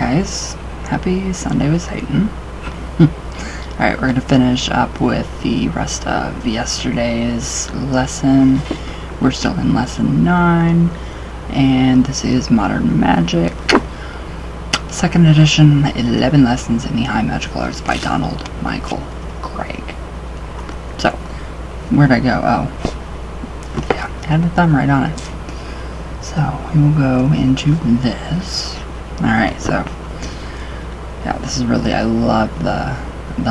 guys, happy Sunday with Satan. Alright, we're going to finish up with the rest of yesterday's lesson. We're still in lesson 9, and this is Modern Magic, 2nd edition, 11 Lessons in the High Magical Arts by Donald Michael Craig. So, where'd I go? Oh, yeah, I had the thumb right on it. So, we will go into this. Alright, so, yeah, this is really, I love the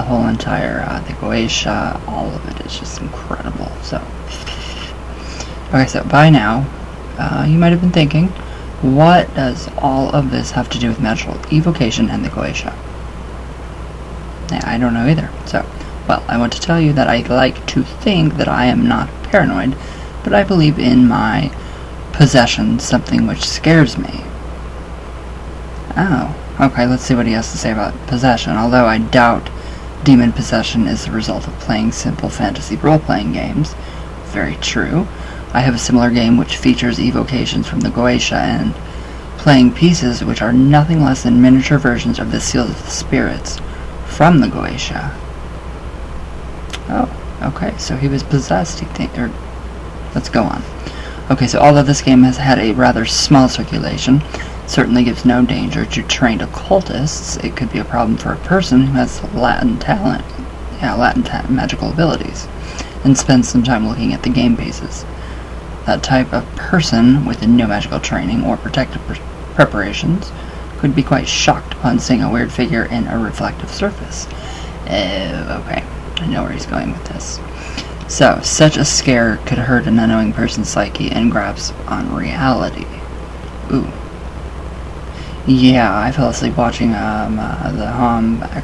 whole entire, the Goetia, all of it is just incredible. So, okay, so by now, you might have been thinking, what does all of this have to do with magical evocation and the Goetia? Yeah, I don't know either. So, well, I want to tell you that I like to think that I am not paranoid, but I believe in my possession, something which scares me. Oh, okay, let's see what he has to say about possession, although I doubt demon possession is the result of playing simple fantasy role-playing games. Very true. I have a similar game which features evocations from the Goetia and playing pieces which are nothing less than miniature versions of the Seals of the Spirits from the Goetia. Oh, okay, so he was possessed, you think, or let's go on. Okay, so although this game has had a rather small circulation, certainly gives no danger to trained occultists, it could be a problem for a person who has latent magical abilities, and spends some time looking at the game pieces. That type of person with no magical training or protective preparations could be quite shocked upon seeing a weird figure in a reflective surface. Okay, I know where he's going with this. So, such a scare could hurt an unknowing person's psyche and grasp on reality. Ooh. Yeah, I fell asleep watching the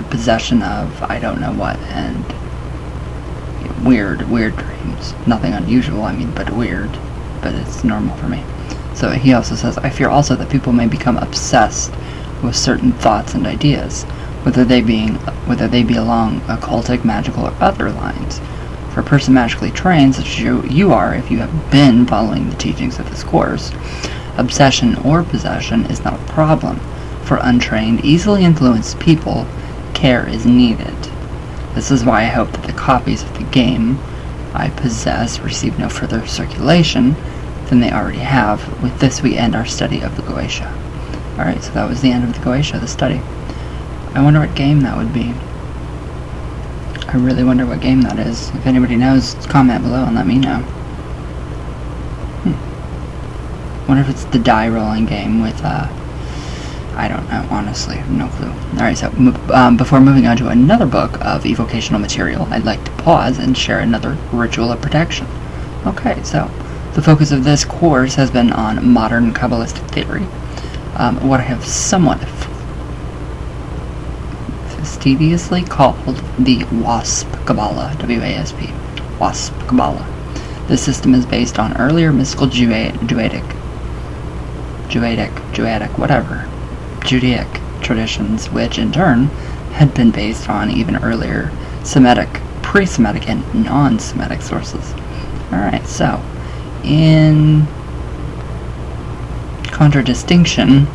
possession of I don't know what, and weird dreams. Nothing unusual, but weird. But it's normal for me. So he also says, I fear also that people may become obsessed with certain thoughts and ideas, whether they be along occultic, magical, or other lines. For a person magically trained, such as you are, if you have been following the teachings of this course, obsession or possession is not a problem. For untrained, easily influenced people, care is needed. This is why I hope that the copies of the game I possess receive no further circulation than they already have. With this we end our study of the Goetia. Alright, so that was the end of the Goetia, the study. I wonder what game that would be. I really wonder what game that is. If anybody knows, comment below and let me know. Wonder if it's the die rolling game with, I don't know, honestly, no clue. Alright, so before moving on to another book of evocational material, I'd like to pause and share another ritual of protection. Okay, so the focus of this course has been on modern Kabbalistic theory. What I have somewhat fastidiously called the WASP Kabbalah, W-A-S-P, WASP Kabbalah. This system is based on earlier mystical Judaic traditions, which in turn had been based on even earlier Semitic, pre-Semitic, and non-Semitic sources. Alright, so in contradistinction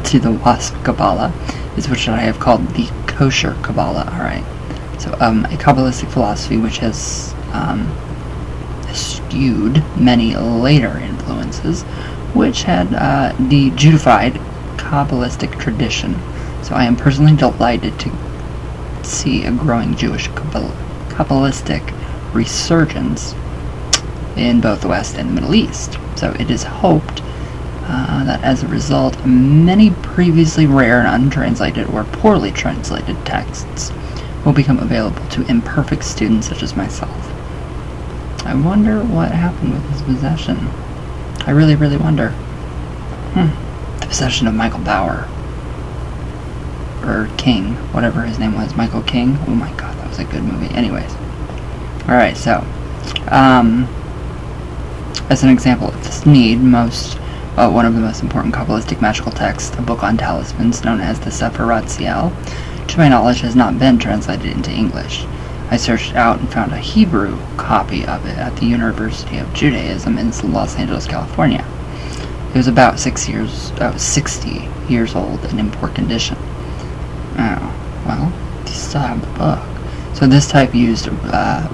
to the WASP Kabbalah is what I have called the Kosher Kabbalah. Alright, so a Kabbalistic philosophy which has eschewed many later influences which had the Judified Kabbalistic tradition. So I am personally delighted to see a growing Jewish Kabbalistic resurgence in both the West and the Middle East. So it is hoped that as a result, many previously rare and untranslated or poorly translated texts will become available to imperfect students such as myself. I wonder what happened with his possession. I really wonder. The possession of Michael Bauer. Or King, whatever his name was. Michael King. Oh my god, that was a good movie. Anyways. Alright, so. As an example of this need, one of the most important Kabbalistic magical texts, a book on talismans known as the Sefer Ratziel, to my knowledge has not been translated into English. I searched out and found a Hebrew copy of it at the University of Judaism in Los Angeles, California. It was about 60 years old and in poor condition. Oh, well, you still have the book. So this type used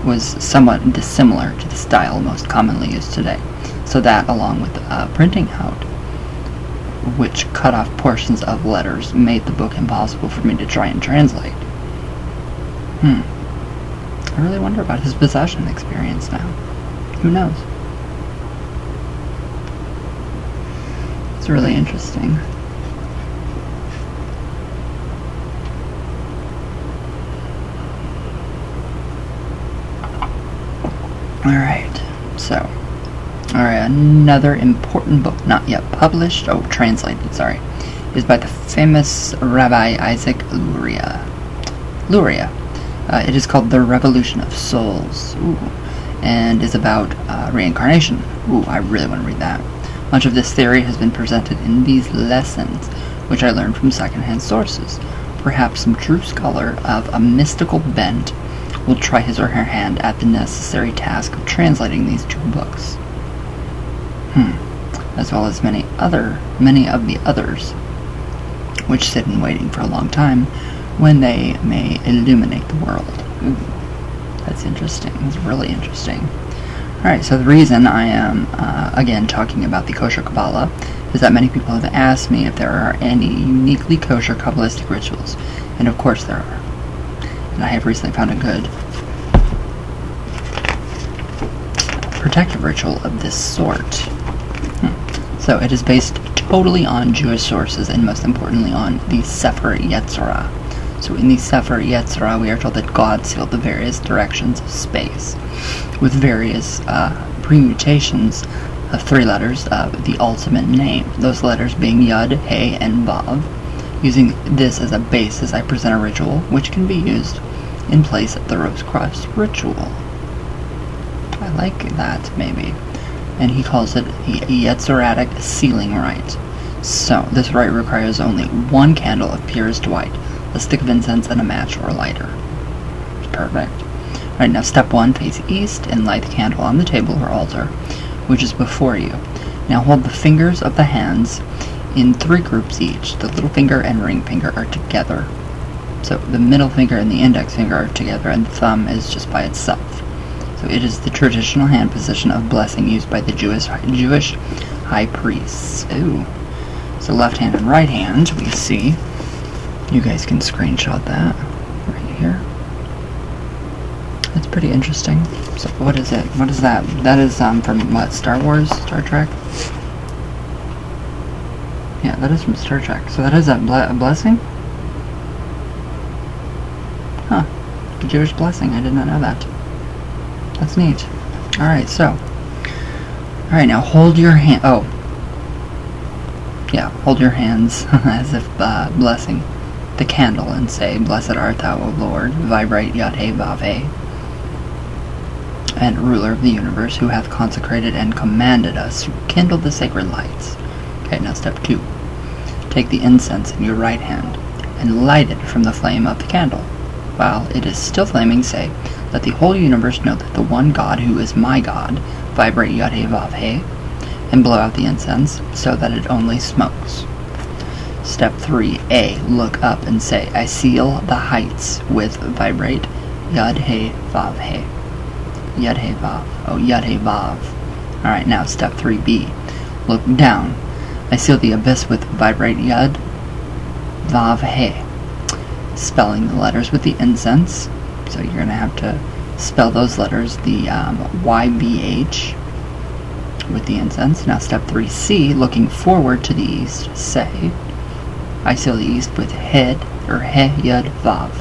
was somewhat dissimilar to the style most commonly used today. So that, along with printing out, which cut off portions of letters, made the book impossible for me to try and translate. I really wonder about his possession experience now. Who knows? It's really interesting. Alright, another important book, not yet published, translated, is by the famous Rabbi Isaac Luria. It is called The Revolution of Souls, and is about reincarnation. I really want to read that. Much of this theory has been presented in these lessons, which I learned from secondhand sources. Perhaps some true scholar of a mystical bent will try his or her hand at the necessary task of translating these two books, as well as many of the others, which sit in waiting for a long time, when they may illuminate the world. That's interesting. It's really interesting. Alright, so the reason I am, again, talking about the kosher Kabbalah is that many people have asked me if there are any uniquely kosher Kabbalistic rituals, and of course there are. And I have recently found a good protective ritual of this sort. So it is based totally on Jewish sources, and most importantly on the Sefer Yetzirah. So in the Sefer Yetzirah, we are told that God sealed the various directions of space with various permutations of 3 letters of the ultimate name, those letters being Yud, He, and Vav. Using this as a basis, I present a ritual which can be used in place of the Rose Cross ritual. I like that, maybe. And he calls it the Yetziratic Sealing Rite. So, this rite requires only 1 candle of purest white, a stick of incense, and a match or lighter. Perfect. Alright, now step 1, face east and light the candle on the table or altar, which is before you. Now hold the fingers of the hands in 3 groups each. The little finger and ring finger are together. So the middle finger and the index finger are together, and the thumb is just by itself. So it is the traditional hand position of blessing used by the Jewish high priests. Ooh. So left hand and right hand, we see. You guys can screenshot that right here. It's pretty interesting. So what is it? What is that? That is from what? Star Wars? Star Trek? Yeah, that is from Star Trek. So that is a blessing? Huh. A Jewish blessing. I did not know that. That's neat. Alright, so. Alright, now hold your hand. Oh. Yeah, hold your hands as if blessing the candle and say, Blessed art thou, O Lord, vibrate Yod He Vav He, and ruler of the universe, who hath consecrated and commanded us to kindle the sacred lights. Okay, now step 2. Take the incense in your right hand and light it from the flame of the candle. While it is still flaming, say, Let the whole universe know that the one God who is my God, vibrate Yod He Vav He, and blow out the incense so that it only smokes. Step 3A. Look up and say, I seal the heights with vibrate Yod He Vav He. Yod He Vav. Oh, Yod He Vav. Alright, now step 3B. Look down. I seal the abyss with vibrate Yod Vav He. Spelling the letters with the incense. So you're going to have to spell those letters, the YBH, with the incense. Now step 3C. Looking forward to the east, say, I seal the east with Hed, or He Yod Vav.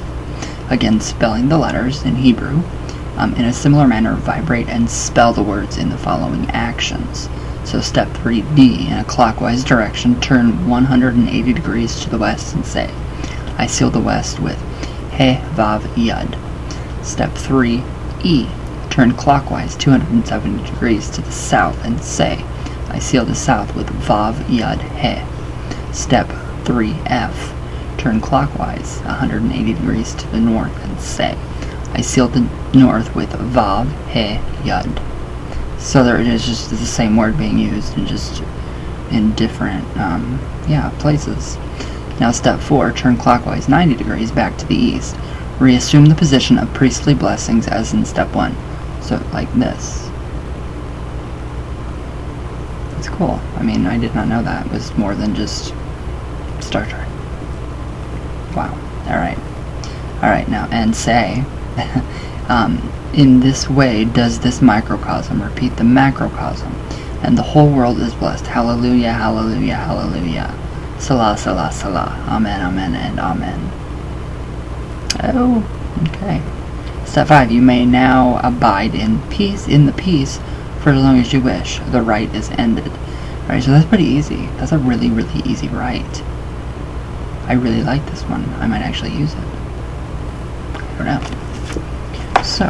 Again, spelling the letters in Hebrew. In a similar manner, vibrate and spell the words in the following actions. So step 3D, in a clockwise direction, turn 180 degrees to the west and say, I seal the west with He Vav Yod. Step 3E, turn clockwise 270 degrees to the south and say, I seal the south with Vav Yod He. Step 3F, turn clockwise 180 degrees to the north and say, I seal the north with Vav He Yod. So there it is, just the same word being used in just in different, places. Now step 4, turn clockwise 90 degrees back to the east. Reassume the position of priestly blessings as in step 1. So like this. It's cool. I mean, I did not know that. It was more than just Star Trek. Wow. Alright, now, and say, in this way does this microcosm repeat the macrocosm, and the whole world is blessed. Hallelujah, hallelujah, hallelujah. Salah, salah, salah. Amen, amen, and amen. Oh, okay. Step 5, you may now abide in the peace, for as long as you wish. The rite is ended. Alright, so that's pretty easy. That's a really, really easy rite. I really like this one. I might actually use it. I don't know. So,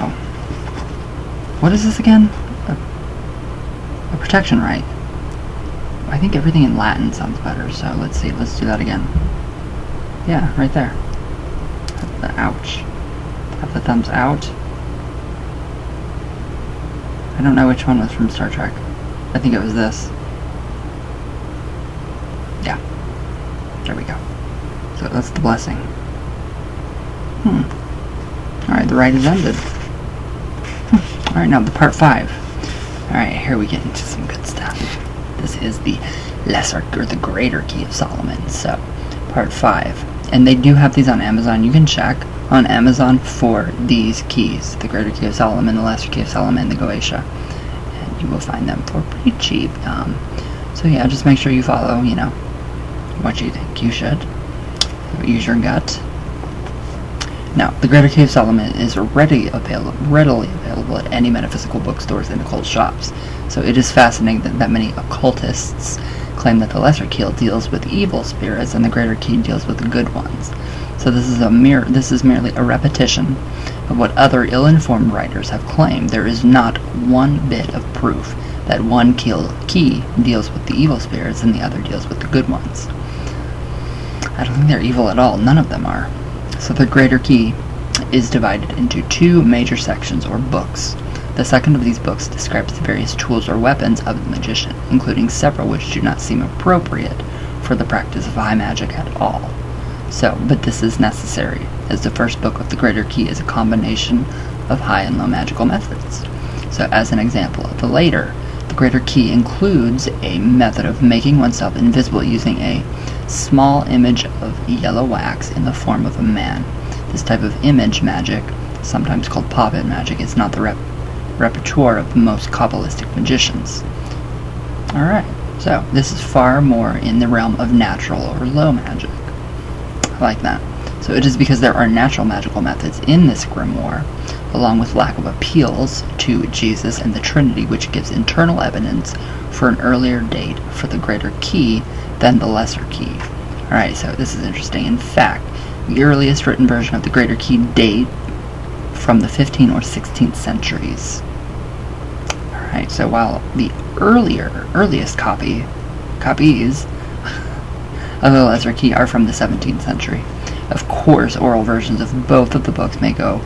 what is this again? A protection rite. I think everything in Latin sounds better, so let's see. Let's do that again. Yeah, right there. Have the ouch. Have the thumbs out. I don't know which one was from Star Trek. I think it was this. Yeah. There we go. So that's the blessing. Alright, the rite is ended. Alright, now the part 5. Alright, here we get into some good stuff. This is the lesser, or the greater key of Solomon. So, part 5. And they do have these on Amazon. You can check on Amazon for these keys. The greater key of Solomon, the lesser key of Solomon, the Goetia. And you will find them for pretty cheap. So yeah, just make sure you follow, what you think you should. Use your gut. Now, the Greater Key of Solomon is readily available at any metaphysical bookstores and occult shops. So it is fascinating that many occultists claim that the Lesser Key deals with evil spirits and the Greater Key deals with the good ones. So this is merely a repetition of what other ill-informed writers have claimed. There is not one bit of proof that one key deals with the evil spirits and the other deals with the good ones. I don't think they're evil at all. None of them are. So the Greater Key is divided into 2 major sections or books. The second of these books describes the various tools or weapons of the magician, including several which do not seem appropriate for the practice of high magic at all. So, but this is necessary, as the first book of the Greater Key is a combination of high and low magical methods. So as an example of the later, the Greater Key includes a method of making oneself invisible using a small image of yellow wax in the form of a man. This type of image magic, sometimes called puppet magic, is not the repertoire of most Kabbalistic magicians. Alright, so this is far more in the realm of natural or low magic. I like that. So it is because there are natural magical methods in this grimoire, along with lack of appeals to Jesus and the Trinity, which gives internal evidence for an earlier date for the Greater Key than the Lesser Key. Alright, so this is interesting. In fact, the earliest written version of the Greater Key date from the 15th or 16th centuries. Alright, so while the earliest copies of the Lesser Key are from the 17th century. Of course, oral versions of both of the books may go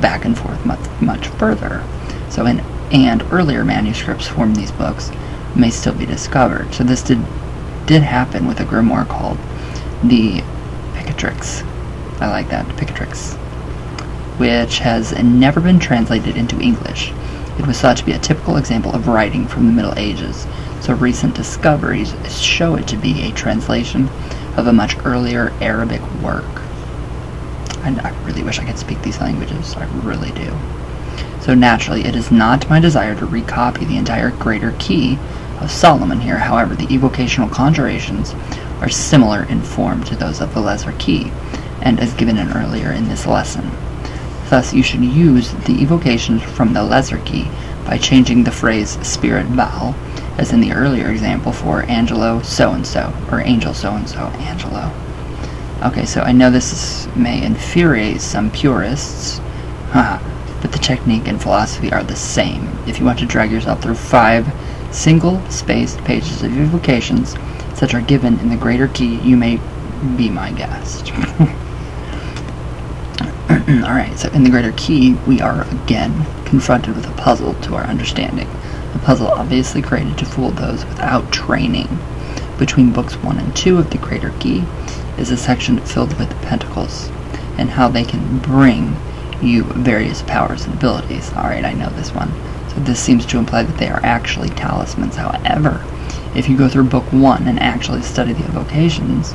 back and forth much further. So and earlier manuscripts from these books may still be discovered. So this did happen with a grimoire called the Picatrix. I like that, Picatrix, which has never been translated into English. It was thought to be a typical example of writing from the Middle Ages, so recent discoveries show it to be a translation of a much earlier Arabic work. And I really wish I could speak these languages, I really do. So naturally, it is not my desire to recopy the entire Greater Key of Solomon here. However, the evocational conjurations are similar in form to those of the Lesser Key, and as given in earlier in this lesson. Thus, you should use the evocations from the Lesser Key by changing the phrase Spirit Baal, as in the earlier example for Angelo so-and-so, or Angel so-and-so, Angelo. Okay, so I know this may infuriate some purists, but the technique and philosophy are the same. If you want to drag yourself through 5 single-spaced pages of evocations, such are given in the Greater Key, you may be my guest. Alright, so in the Greater Key, we are again confronted with a puzzle to our understanding. A puzzle obviously created to fool those without training. Between books 1 and 2 of the Greater Key is a section filled with pentacles and how they can bring you various powers and abilities. Alright, I know this one. So this seems to imply that they are actually talismans. However, if you go through book 1 and actually study the evocations,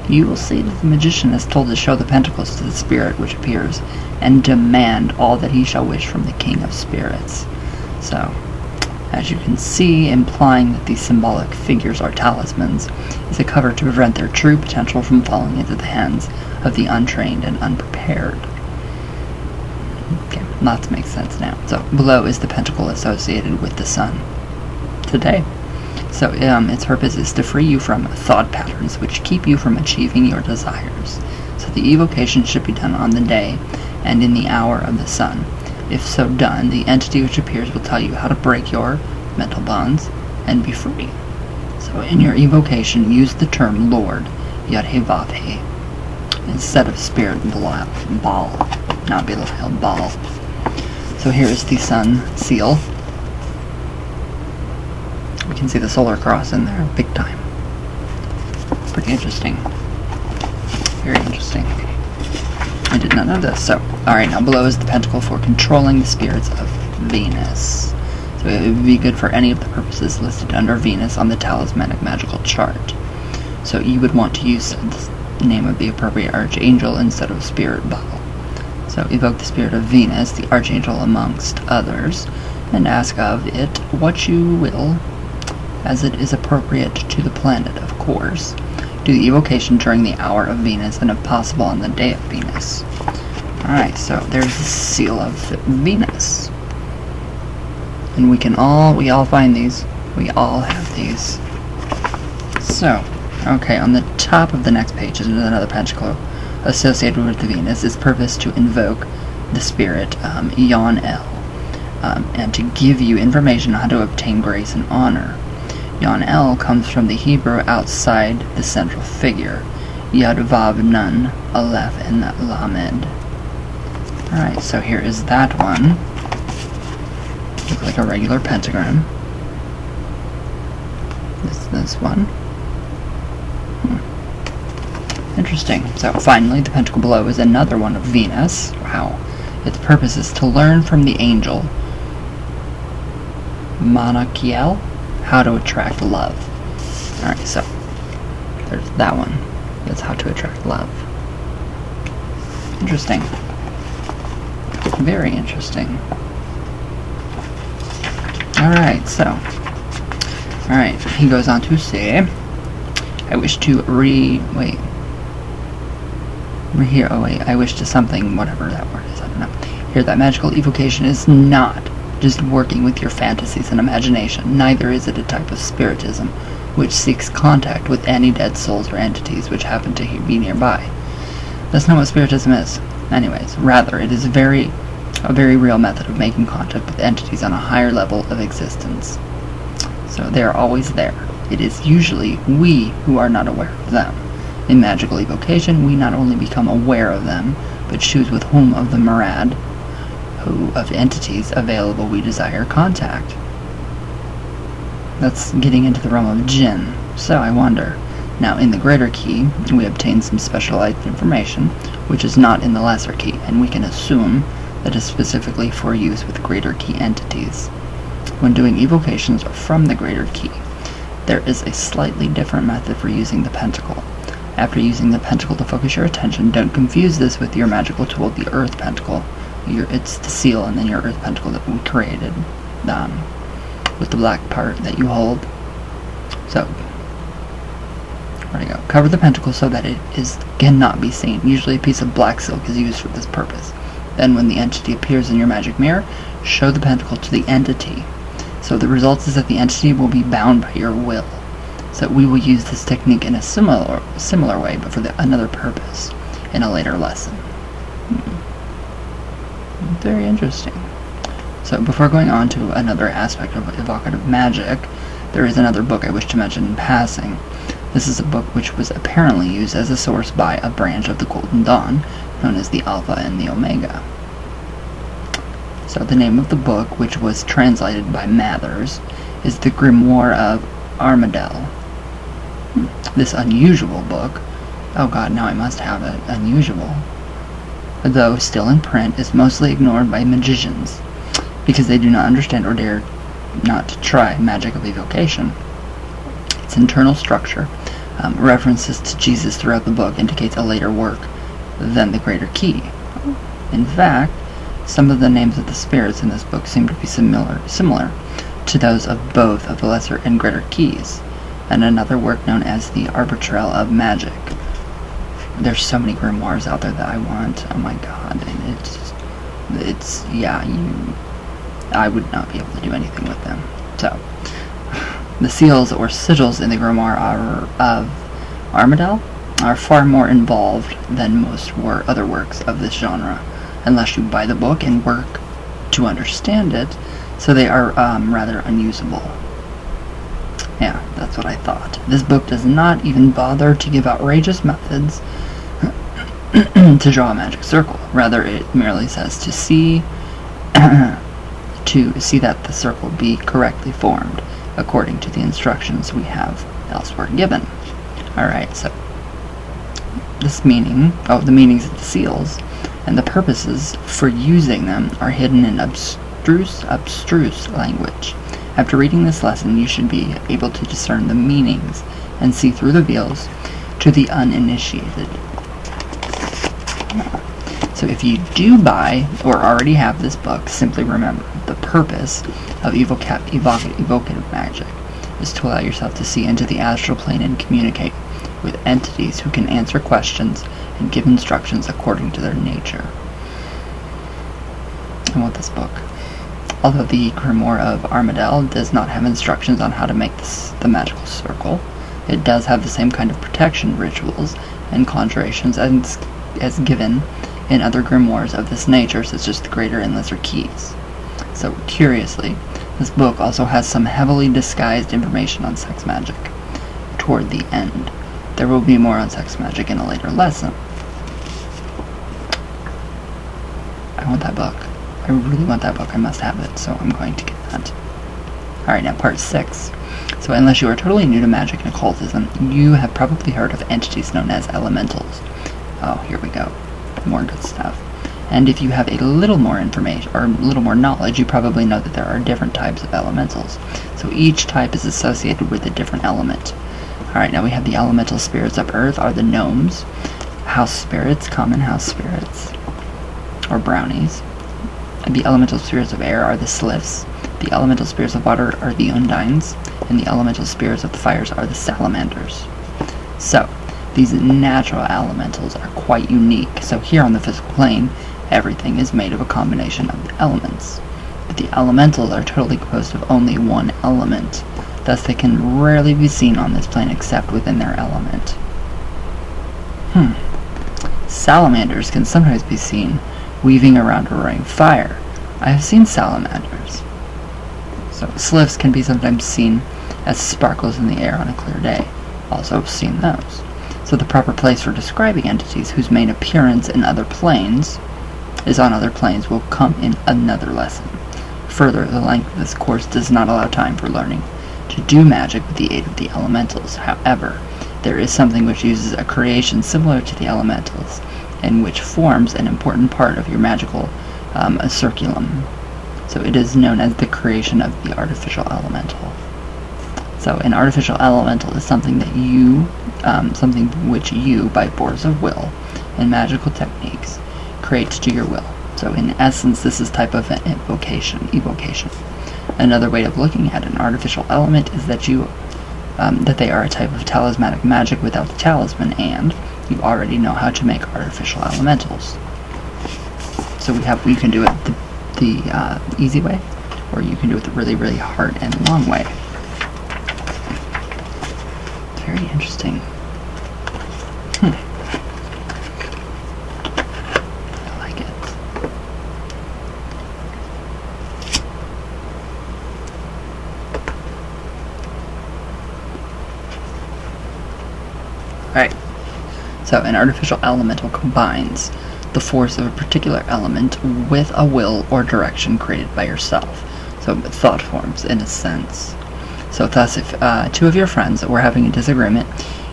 you will see that the magician is told to show the pentacles to the spirit which appears and demand all that he shall wish from the king of spirits. So, as you can see, implying that these symbolic figures are talismans is a cover to prevent their true potential from falling into the hands of the untrained and unprepared. Okay, lots make sense now. So, below is the pentacle associated with the sun today. So, its purpose is to free you from thought patterns which keep you from achieving your desires. So, the evocation should be done on the day and in the hour of the sun. If so done, the entity which appears will tell you how to break your mental bonds and be free. So, in your evocation, use the term Lord, Yad-He-Vav-He, instead of Spirit Baal, not Belial, Baal. So, here is the sun seal. We can see the solar cross in there, big time. Pretty interesting. Very interesting. I did not know this. So, alright, now below is the pentacle for controlling the spirits of Venus. So it would be good for any of the purposes listed under Venus on the talismanic magical chart. So you would want to use the name of the appropriate archangel instead of Spirit Baal. So evoke the spirit of Venus, the archangel amongst others, and ask of it what you will, as it is appropriate to the planet, of course. Do the evocation during the hour of Venus, and if possible on the day of Venus. Alright, so there's the seal of Venus. And we all find these. We all have these. So, okay, on the top of the next page is another pentacle associated with the Venus. Its purpose to invoke the spirit, Yon-El, and to give you information on how to obtain grace and honor. Yon-El comes from the Hebrew outside the central figure, Yad Vav Nun, Aleph, and Lamed. Alright, so here is that one. Looks like a regular pentagram. This one. Interesting. So finally, the pentacle below is another one of Venus. Wow. Its purpose is to learn from the angel Manakiel how to attract love. Alright, so there's that one. That's how to attract love. Interesting. Very interesting. Alright, so. Alright, he goes on to say, I wish to I wish to something, whatever that word is, I don't know. Here, that magical evocation is not just working with your fantasies and imagination. Neither is it a type of spiritism which seeks contact with any dead souls or entities which happen to be nearby. That's not what spiritism is. Anyways, rather, it is a very real method of making contact with entities on a higher level of existence. So they are always there. It is usually we who are not aware of them. In magical evocation, we not only become aware of them, but choose with whom of the myriad of entities available we desire contact. That's getting into the realm of jinn. So I wonder. Now, in the Greater Key, we obtain some specialized information, which is not in the Lesser Key, and we can assume that is specifically for use with Greater Key entities. When doing evocations from the Greater Key, there is a slightly different method for using the pentacle. After using the pentacle to focus your attention, don't confuse this with your magical tool, the Earth Pentacle. It's the seal and then your Earth Pentacle that we created with the black part that you hold. So, where to go? Cover the pentacle so that it cannot be seen. Usually a piece of black silk is used for this purpose. Then when the entity appears in your magic mirror, show the pentacle to the entity. So the result is that the entity will be bound by your will. So we will use this technique in a similar way, but for another purpose in a later lesson. Very interesting. So before going on to another aspect of evocative magic, there is another book I wish to mention in passing. This is a book which was apparently used as a source by a branch of the Golden Dawn, known as the Alpha and the Omega. So the name of the book, which was translated by Mathers, is the Grimoire of Armadale. This unusual book, oh god, now I must have it, unusual, though still in print, is mostly ignored by magicians, because they do not understand or dare not to try magic of evocation. Its internal structure, references to Jesus throughout the book, indicates a later work than the Greater Key. In fact, some of the names of the spirits in this book seem to be similar to those of both of the Lesser and Greater Keys, and another work known as the Arbitrel of Magic. There's so many grimoires out there that I want. Oh my god, and I would not be able to do anything with them. So, the seals or sigils in the grimoire of Armadale are far more involved than most other works of this genre, unless you buy the book and work to understand it, so they are rather unusable. Yeah, that's what I thought. This book does not even bother to give outrageous methods to draw a magic circle. Rather, it merely says to see that the circle be correctly formed according to the instructions we have elsewhere given. Alright, so the meanings of the seals and the purposes for using them are hidden in abstruse language. After reading this lesson, you should be able to discern the meanings and see through the veils to the uninitiated. So if you do buy or already have this book, simply remember the purpose of evocative magic is to allow yourself to see into the astral plane and communicate with entities who can answer questions and give instructions according to their nature. I want this book. Although the Grimoire of Armadale does not have instructions on how to make the magical circle, it does have the same kind of protection rituals and conjurations as given in other grimoires of this nature, such as the Greater and Lesser Keys. So, curiously, this book also has some heavily disguised information on sex magic toward the end. There will be more on sex magic in a later lesson. I want that book. I really want that book. I must have it, so I'm going to get that. Alright, now part 6. So unless you are totally new to magic and occultism, you have probably heard of entities known as elementals. Oh, here we go. More good stuff. And if you have a little more information, or a little more knowledge, you probably know that there are different types of elementals. So each type is associated with a different element. Alright, now we have the elemental spirits of earth are the gnomes, house spirits, common house spirits, or brownies. And the elemental spirits of air are the sliffs, the elemental spirits of water are the undines, and the elemental spirits of the fires are the salamanders. So, these natural elementals are quite unique. So here on the physical plane, everything is made of a combination of the elements. But the elementals are totally composed of only one element. Thus they can rarely be seen on this plane except within their element. Salamanders can sometimes be seen weaving around a roaring fire. I have seen salamanders. So sliffs can be sometimes seen as sparkles in the air on a clear day. Also seen those. So the proper place for describing entities whose main appearance in other planes is on other planes will come in another lesson. Further, the length of this course does not allow time for learning to do magic with the aid of the elementals. However, there is something which uses a creation similar to the elementals, and which forms an important part of your magical circulum. So it is known as the creation of the artificial elemental. So an artificial elemental is something that something which you, by force of will and magical techniques, create to your will. So in essence, this is type of an evocation. Another way of looking at an artificial element is that that they are a type of talismanic magic without the talisman, and you already know how to make artificial elementals. So you can do it the easy way, or you can do it the really, really hard and long way. Very interesting. I like it. Alright. So an artificial elemental combines the force of a particular element with a will or direction created by yourself. So thought forms, in a sense. So thus, if two of your friends were having a disagreement,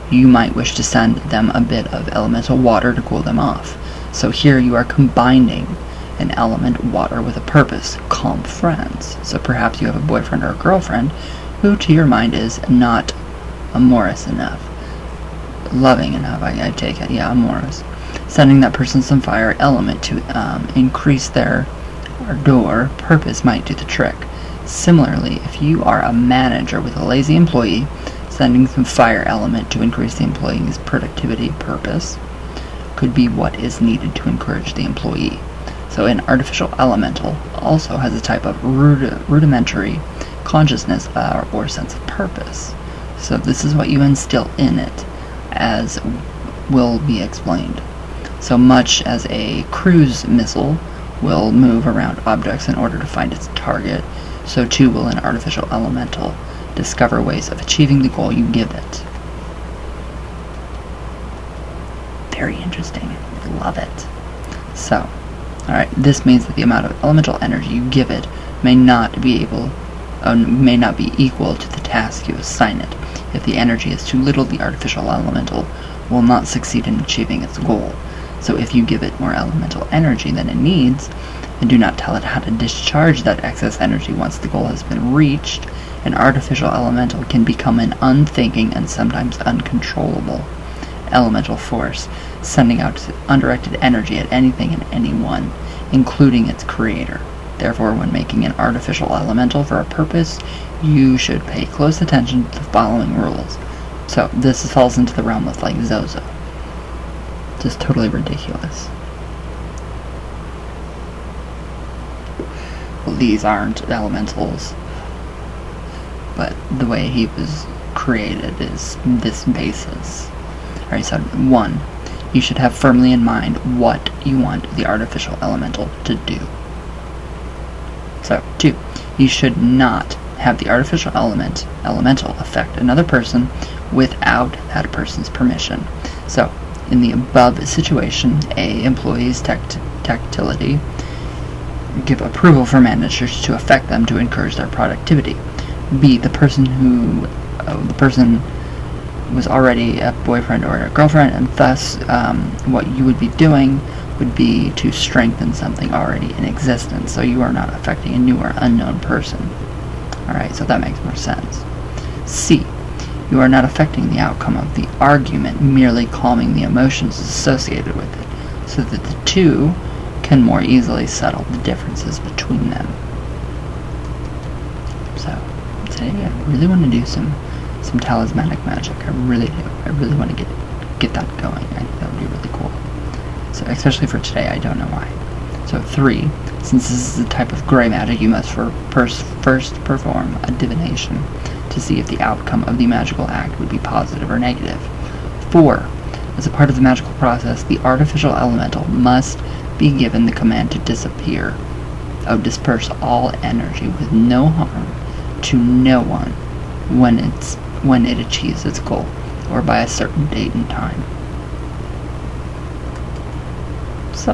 you might wish to send them a bit of elemental water to cool them off. So here you are combining an element water with a purpose, calm friends. So perhaps you have a boyfriend or a girlfriend who to your mind is not amorous enough, loving enough, I take it, yeah, amorous. Sending that person some fire element to increase their ardor purpose might do the trick. Similarly, if you are a manager with a lazy employee, sending some fire element to increase the employee's productivity purpose could be what is needed to encourage the employee. So an artificial elemental also has a type of rudimentary consciousness or sense of purpose. So this is what you instill in it, as will be explained. So much as a cruise missile will move around objects in order to find its target, so too will an artificial elemental discover ways of achieving the goal you give it. Very interesting. Love it. So, alright, this means that the amount of elemental energy you give it may not be equal to the task you assign it. If the energy is too little, the artificial elemental will not succeed in achieving its goal. So if you give it more elemental energy than it needs, and do not tell it how to discharge that excess energy once the goal has been reached, an artificial elemental can become an unthinking and sometimes uncontrollable elemental force, sending out undirected energy at anything and anyone, including its creator. Therefore, when making an artificial elemental for a purpose, you should pay close attention to the following rules. So this falls into the realm of like Zozo. Just totally ridiculous. Well, these aren't elementals, but the way he was created is this basis. Alright, so 1. You should have firmly in mind what you want the artificial elemental to do. So 2. You should not have the artificial elemental affect another person without that person's permission. So in the above situation, A. Employees' tactility give approval for managers to affect them to encourage their productivity. B. The person was already a boyfriend or a girlfriend, and thus what you would be doing would be to strengthen something already in existence, so you are not affecting a new or unknown person. Alright, so that makes more sense. C. You are not affecting the outcome of the argument, merely calming the emotions associated with it, so that the two can more easily settle the differences between them. So, today I really want to do some talismanic magic. I really do. I really want to get that going. I think that would be really cool. So, especially for today, I don't know why. So 3, since this is a type of gray magic, you must first perform a divination to see if the outcome of the magical act would be positive or negative. 4, as a part of the magical process, the artificial elemental must be given the command to disperse all energy with no harm to no one when it achieves its goal, or by a certain date and time. So,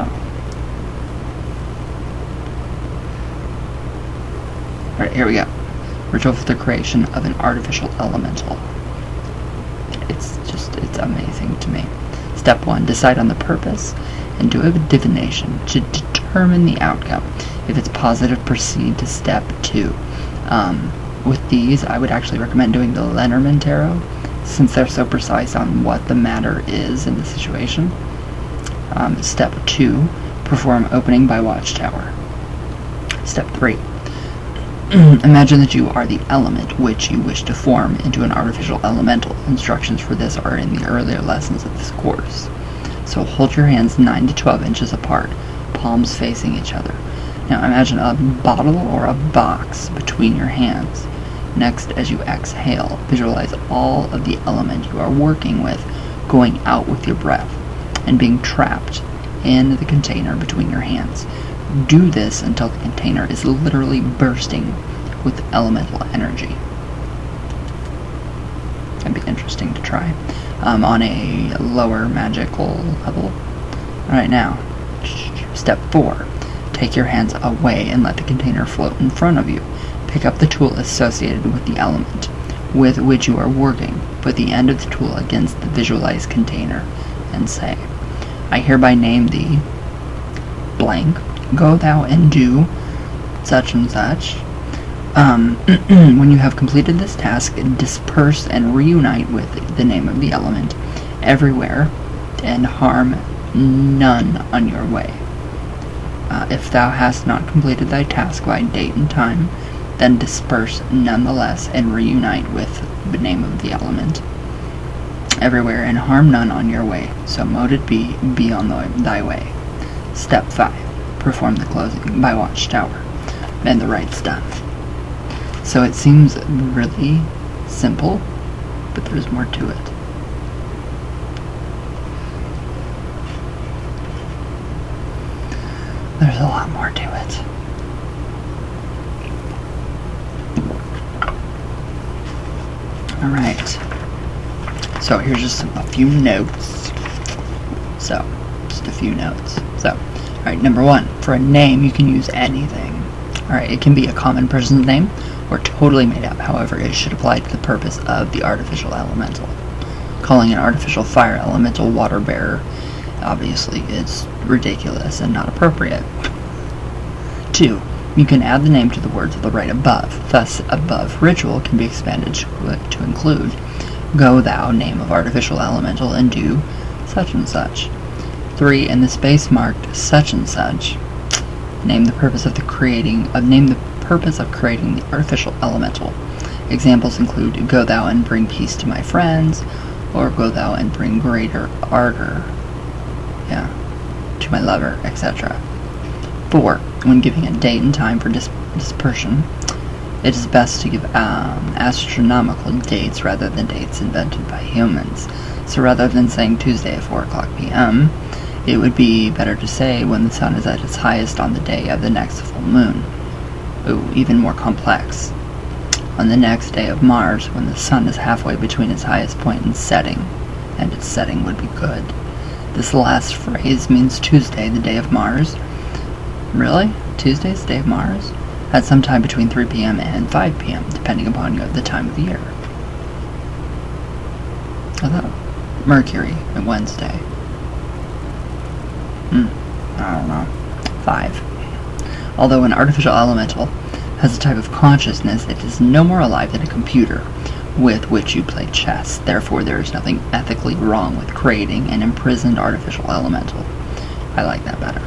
alright, here we go. Ritual for the creation of an artificial elemental. It's amazing to me. Step 1, decide on the purpose and do a divination to determine the outcome. If it's positive, proceed to step 2. With these, I would actually recommend doing the Lenormand Tarot, since they're so precise on what the matter is in the situation. Step 2, perform opening by Watchtower. Step 3, imagine that you are the element which you wish to form into an artificial elemental. Instructions for this are in the earlier lessons of this course. So hold your hands 9 to 12 inches apart, palms facing each other. Now imagine a bottle or a box between your hands. Next, as you exhale, visualize all of the element you are working with going out with your breath and being trapped in the container between your hands. Do this until the container is literally bursting with elemental energy. That'd be interesting to try on a lower magical level. Alright, now, step 4. Take your hands away and let the container float in front of you. Pick up the tool associated with the element with which you are working. Put the end of the tool against the visualized container and say, I hereby name thee blank. Go thou and do such and such. When you have completed this task, disperse and reunite with the name of the element everywhere and harm none on your way. If thou hast not completed thy task by date and time, then disperse nonetheless and reunite with the name of the element everywhere and harm none on your way. So mote it be on thy way. Step 5. Perform the closing by watchtower. And the rite's done. So it seems really simple, but there's more to it. There's a lot more to it. Alright. So here's just a few notes. Alright, number 1. For a name, you can use anything. Alright, it can be a common person's name or totally made up. However, it should apply to the purpose of the artificial elemental. Calling an artificial fire elemental water bearer obviously is ridiculous and not appropriate. 2. You can add the name to the words of the rite above. Thus, above ritual can be expanded to include, go thou, name of artificial elemental, and do such and such. 3. In the space marked such and such, name the purpose of creating the artificial elemental. Examples include, go thou and bring peace to my friends, or go thou and bring greater ardor to my lover, etc. 4. When giving a date and time for dispersion, it is best to give astronomical dates rather than dates invented by humans. So rather than saying Tuesday at 4 o'clock p.m., it would be better to say when the sun is at its highest on the day of the next full moon. Ooh, even more complex. On the next day of Mars, when the sun is halfway between its highest point and its setting would be good. This last phrase means Tuesday, the day of Mars. Really? Tuesday's the day of Mars? At some time between 3 p.m. and 5 p.m., depending upon the time of the year. I thought Mercury and Wednesday. I don't know. 5. Although an artificial elemental has a type of consciousness, it is no more alive than a computer with which you play chess. Therefore, there is nothing ethically wrong with creating an imprisoned artificial elemental. I like that better.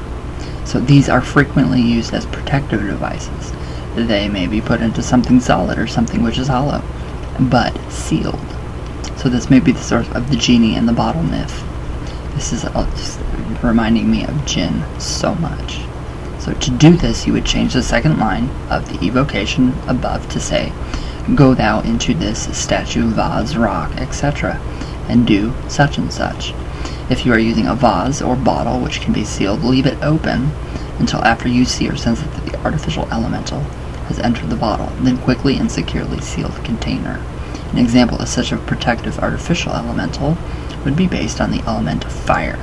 So these are frequently used as protective devices. They may be put into something solid or something which is hollow, but sealed. So this may be the source of the genie in the bottle myth. This is just reminding me of Jinn so much. So to do this, you would change the second line of the evocation above to say, go thou into this statue, vase, rock, etc., and do such and such. If you are using a vase or bottle which can be sealed, leave it open until after you see or sense that the artificial elemental has entered the bottle, then quickly and securely seal the container. An example of such a protective artificial elemental would be based on the element of fire,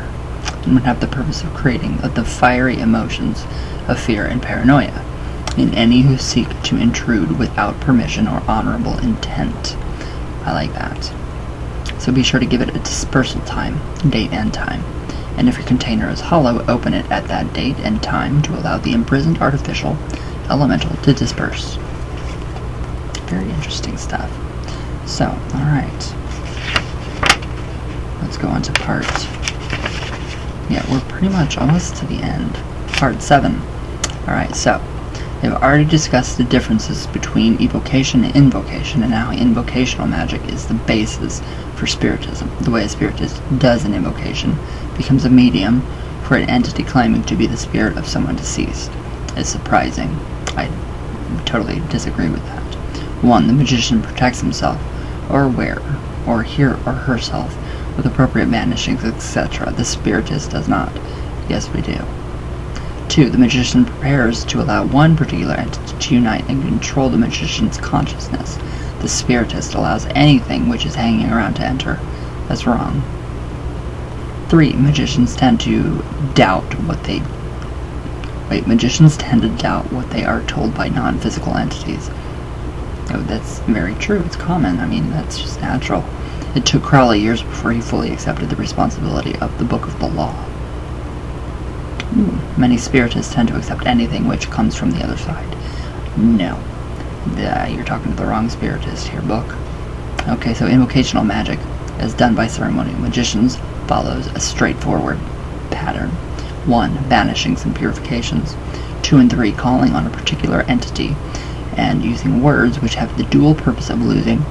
and would have the purpose of creating the fiery emotions of fear and paranoia in any who seek to intrude without permission or honorable intent. I like that. So be sure to give it a dispersal time, date and time. And if your container is hollow, open it at that date and time to allow the imprisoned artificial elemental to disperse. Very interesting stuff. So, alright. Let's go on to part... Yeah, we're pretty much almost to the end. Part 7. Alright, so we've already discussed the differences between evocation and invocation, and how invocational magic is the basis for spiritism. The way a spiritist does an invocation becomes a medium for an entity claiming to be the spirit of someone deceased. It's surprising. I totally disagree with that. 1. The magician protects himself, or wearer, or herself, with appropriate banishings, etc. The spiritist does not. Yes, we do. 2. The magician prepares to allow one particular entity to unite and control the magician's consciousness. The spiritist allows anything which is hanging around to enter. That's wrong. 3. Magicians tend to doubt what they are told by non-physical entities. Oh, that's very true. It's common. I mean, that's just natural. It took Crowley years before he fully accepted the responsibility of the Book of the Law. Many spiritists tend to accept anything which comes from the other side. No. You're talking to the wrong spiritist here, book. Okay, so invocational magic, as done by ceremonial magicians, follows a straightforward pattern. 1. Banishings and purifications. 2 and 3. Calling on a particular entity and using words which have the dual purpose of losing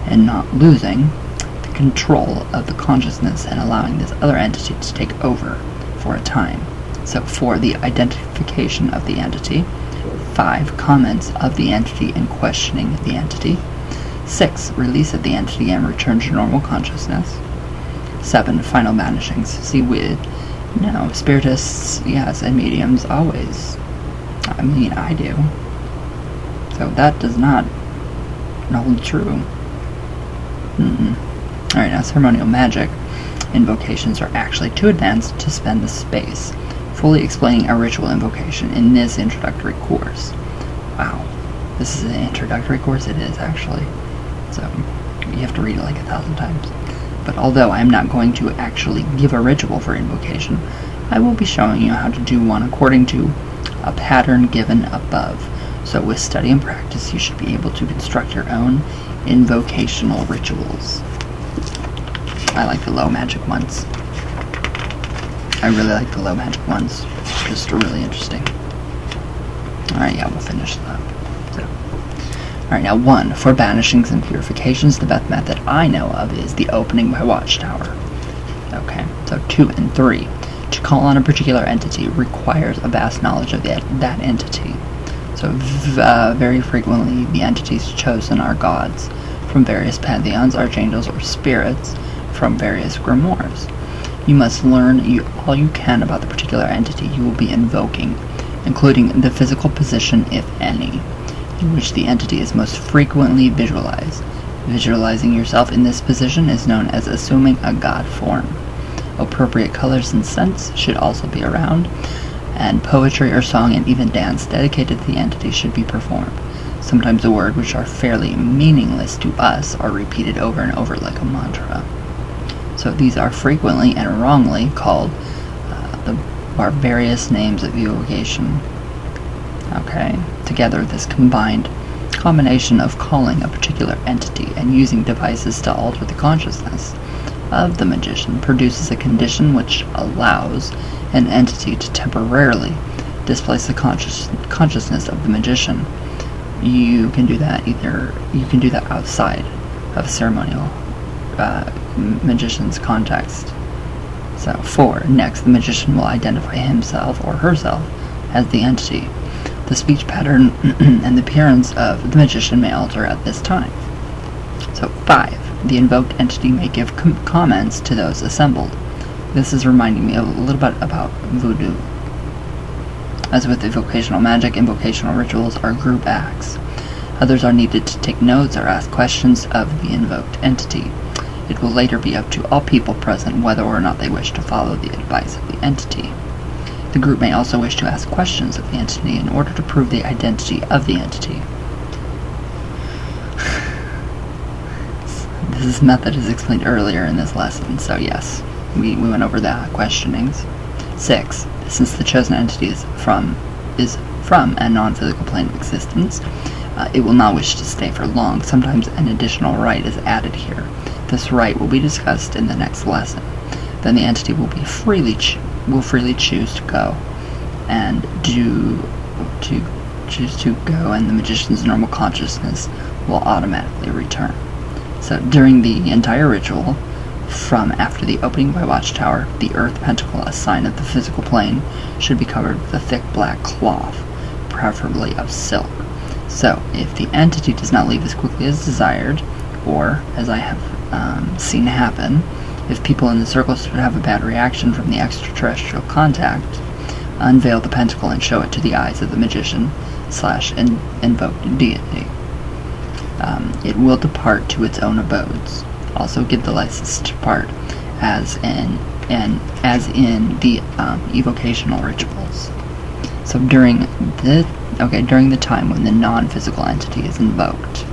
and not losing the control of the consciousness and allowing this other entity to take over for a time. So 4. The identification of the entity. 5. Comments of the entity and questioning the entity. 6. Release of the entity and return to normal consciousness. 7. Final banishings. See, no, spiritists, yes, and mediums always. I mean, I do. So that does not hold true. Alright, now ceremonial magic invocations are actually too advanced to spend the space fully explaining a ritual invocation in this introductory course. Wow. This is an introductory course? It is, actually. So, you have to read it like 1,000 times. But although I am not going to actually give a ritual for invocation, I will be showing you how to do one according to a pattern given above. So with study and practice, you should be able to construct your own invocational rituals. I like the low magic ones. I really like the low magic ones. Just really interesting. Alright, yeah, we'll finish that. Alright, now 1. For banishings and purifications, the best method I know of is the opening by watchtower. Okay, so 2 and 3. To call on a particular entity requires a vast knowledge of that entity. So very frequently the entities chosen are gods from various pantheons, archangels, or spirits from various grimoires. You must learn all you can about the particular entity you will be invoking, including the physical position, if any, in which the entity is most frequently visualized. Visualizing yourself in this position is known as assuming a god form. Appropriate colors and scents should also be around, and poetry or song and even dance dedicated to the entity should be performed. Sometimes the words, which are fairly meaningless to us, are repeated over and over like a mantra. So these are frequently and wrongly called our various names of evocation. Okay, together this combination of calling a particular entity and using devices to alter the consciousness of the magician produces a condition which allows an entity to temporarily displace the consciousness of the magician. You can do that outside of a ceremonial magician's context. So 4. Next, the magician will identify himself or herself as the entity. The speech pattern and the appearance of the magician may alter at this time. So 5. The invoked entity may give comments to those assembled. This is reminding me a little bit about voodoo. As with evocational magic, invocational rituals are group acts. Others are needed to take notes or ask questions of the invoked entity. It will later be up to all people present whether or not they wish to follow the advice of the entity. The group may also wish to ask questions of the entity in order to prove the identity of the entity. This method is explained earlier in this lesson, so yes, we went over that, questionings. 6. Since the chosen entity is from a non-physical plane of existence, it will not wish to stay for long. Sometimes an additional rite is added here. This rite will be discussed in the next lesson. Then the entity will freely choose to go, and choose to go, and the magician's normal consciousness will automatically return. So during the entire ritual, from after the opening by watchtower, the earth pentacle, a sign of the physical plane, should be covered with a thick black cloth, preferably of silk. So if the entity does not leave as quickly as desired, or as I have seen happen, if people in the circle should have a bad reaction from the extraterrestrial contact, unveil the pentacle and show it to the eyes of the magician / invoked deity. It will depart to its own abodes. Also give the license to depart, as in the evocational rituals. So during the time when the non-physical entity is invoked,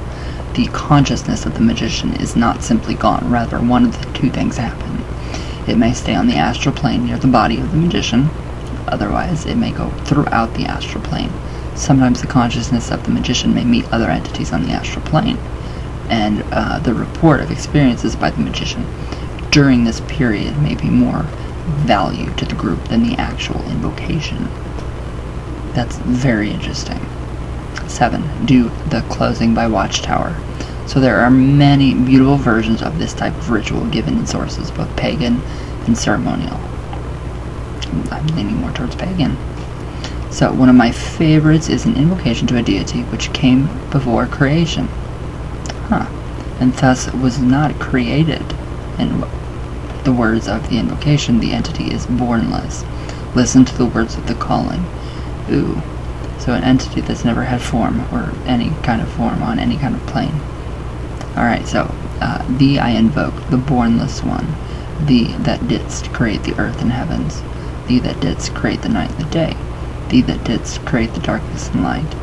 the consciousness of the magician is not simply gone, rather one of the two things happen. It may stay on the astral plane near the body of the magician, otherwise it may go throughout the astral plane. Sometimes the consciousness of the magician may meet other entities on the astral plane, and the report of experiences by the magician during this period may be more value to the group than the actual invocation. That's very interesting. 7. Do the closing by watchtower. So there are many beautiful versions of this type of ritual given in sources, both pagan and ceremonial. I'm leaning more towards pagan. So one of my favorites is an invocation to a deity which came before creation. And thus was not created. In the words of the invocation, the entity is bornless. Listen to the words of the calling. Ooh. So an entity that's never had form, or any kind of form on any kind of plane. Alright, so, thee I invoke, the bornless one, thee that didst create the earth and heavens, thee that didst create the night and the day, thee that didst create the darkness and light.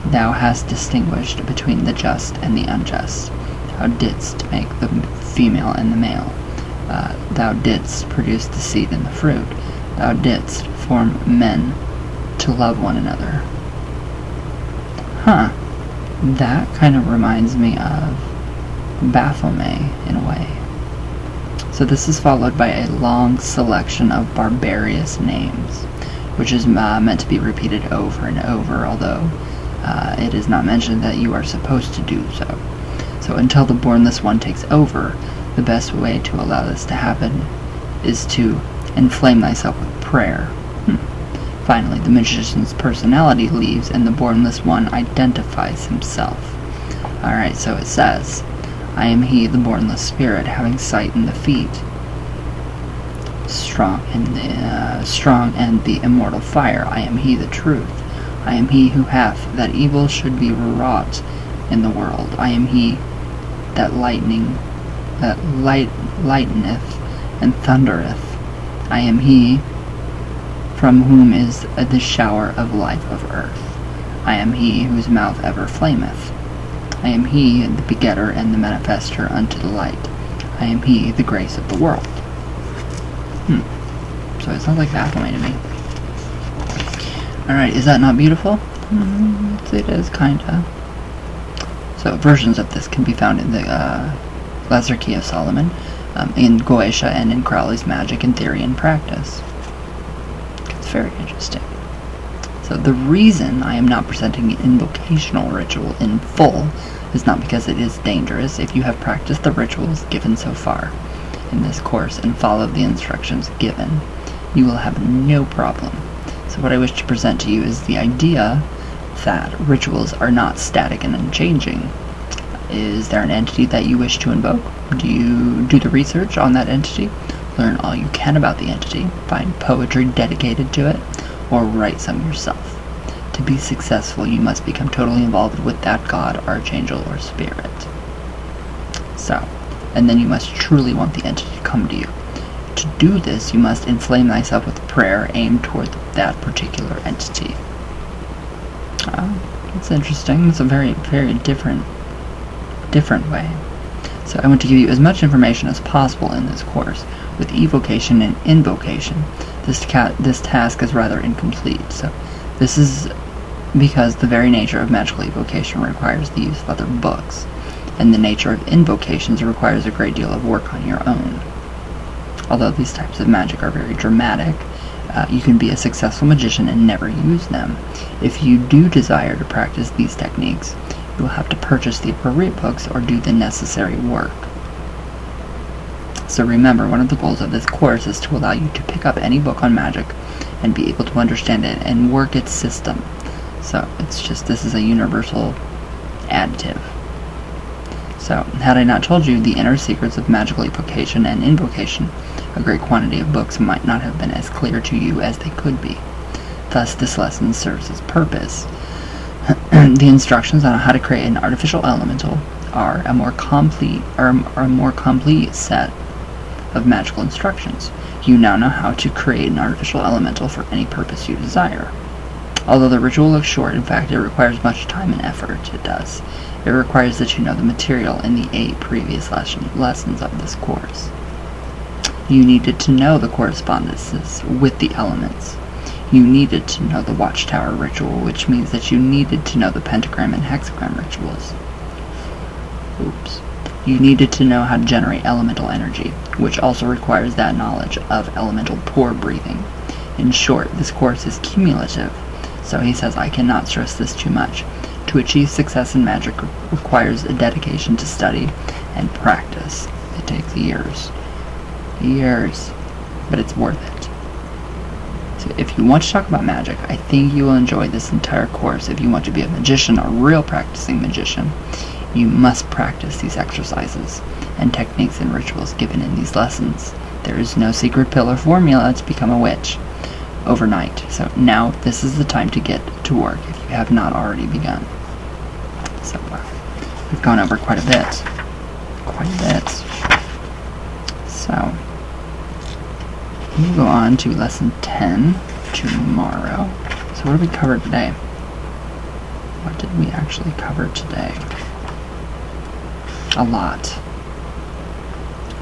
Thou hast distinguished between the just and the unjust. Thou didst make the female and the male. Thou didst produce the seed and the fruit. Thou didst form men to love one another. That kind of reminds me of Baphomet in a way. So this is followed by a long selection of barbarous names, which is meant to be repeated over and over, although it is not mentioned that you are supposed to do so. So until the bornless one takes over, the best way to allow this to happen is to inflame thyself with prayer. Finally, the magician's personality leaves and the bornless one identifies himself. Alright, so it says, I am he, the bornless spirit, having sight in the feet, strong and the immortal fire. I am he, the truth. I am he who hath that evil should be wrought in the world. I am he that lighteneth and thundereth. I am he from whom is the shower of life of earth. I am he whose mouth ever flameth. I am he, the begetter and the manifester unto the light. I am he, the grace of the world. So it sounds like Baphomet to me. Alright, is that not beautiful? It is, kinda. So versions of this can be found in the Lesser Key of Solomon, in Goetia, and in Crowley's Magic and Theory and Practice. It's very interesting. So the reason I am not presenting an invocational ritual in full is not because it is dangerous. If you have practiced the rituals given so far in this course and followed the instructions given, you will have no problem. So what I wish to present to you is the idea that rituals are not static and unchanging. Is there an entity that you wish to invoke? Do you do the research on that entity? Learn all you can about the entity, find poetry dedicated to it, or write some yourself. To be successful, you must become totally involved with that god, archangel, or spirit. So, and then you must truly want the entity to come to you. To do this, you must inflame thyself with prayer aimed toward that particular entity. It's interesting. It's a very, very different way. So I want to give you as much information as possible in this course. With evocation and invocation, this task is rather incomplete. So this is because the very nature of magical evocation requires the use of other books, and the nature of invocations requires a great deal of work on your own. Although these types of magic are very dramatic, you can be a successful magician and never use them. If you do desire to practice these techniques, you will have to purchase the appropriate books or do the necessary work. So remember, one of the goals of this course is to allow you to pick up any book on magic and be able to understand it and work its system. So it's just, this is a universal additive. So, had I not told you the inner secrets of magical evocation and invocation, a great quantity of books might not have been as clear to you as they could be. Thus, this lesson serves its purpose. The instructions on how to create an artificial elemental are a more complete set of magical instructions. You now know how to create an artificial elemental for any purpose you desire. Although the ritual looks short, in fact, it requires much time and effort. It does. It requires that you know the material in the 8 previous lessons of this course. You needed to know the correspondences with the elements. You needed to know the watchtower ritual, which means that you needed to know the pentagram and hexagram rituals. Oops. You needed to know how to generate elemental energy, which also requires that knowledge of elemental pore breathing. In short, this course is cumulative. So he says, I cannot stress this too much. To achieve success in magic requires a dedication to study and practice. It takes years. Years. But it's worth it. So if you want to talk about magic, I think you will enjoy this entire course. If you want to be a magician, a real practicing magician, you must practice these exercises and techniques and rituals given in these lessons. There is no secret pill or formula to become a witch overnight. So now this is the time to get to work if you have not already begun. So we've gone over quite a bit. So we'll go on to lesson 10 tomorrow. So what did we cover today? What did we actually cover today? A lot.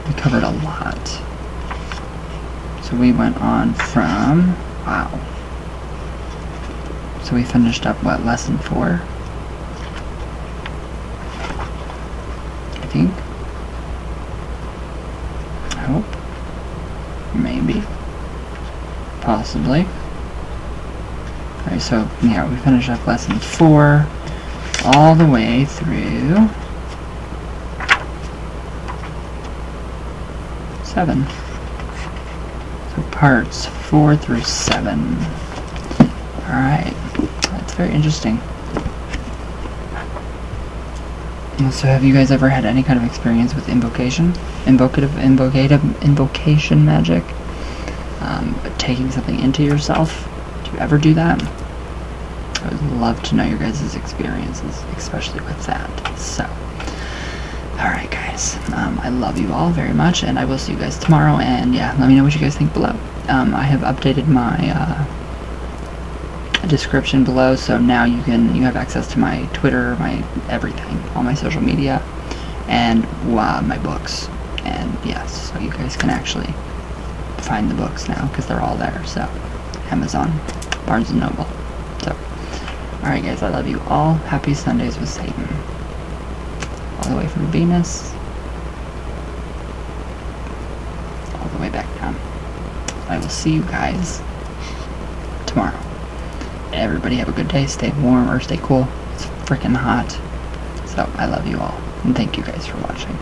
We covered a lot. So we went on from, wow. So we finished up, what, lesson 4? I think. I hope. Maybe. Possibly. Alright, so, yeah, we finished up lesson 4 all the way through 7. So parts 4 through 7. Alright, that's very interesting. So have you guys ever had any kind of experience with invocation? Invocation magic? Taking something into yourself? Do you ever do that? I would love to know your guys' experiences, especially with that. So, alright guys, I love you all very much, and I will see you guys tomorrow, and yeah, let me know what you guys think below. I have updated my description below, so now you have access to my Twitter, my everything, all my social media, and my books, and yes, so you guys can actually find the books now, because they're all there, so Amazon, Barnes & Noble, so, alright guys, I love you all, happy Sundays with Satan, all the way from Venus, all the way back down. I will see you guys tomorrow. Everybody have a good day, stay warm or stay cool, it's freaking hot, so I love you all, and thank you guys for watching.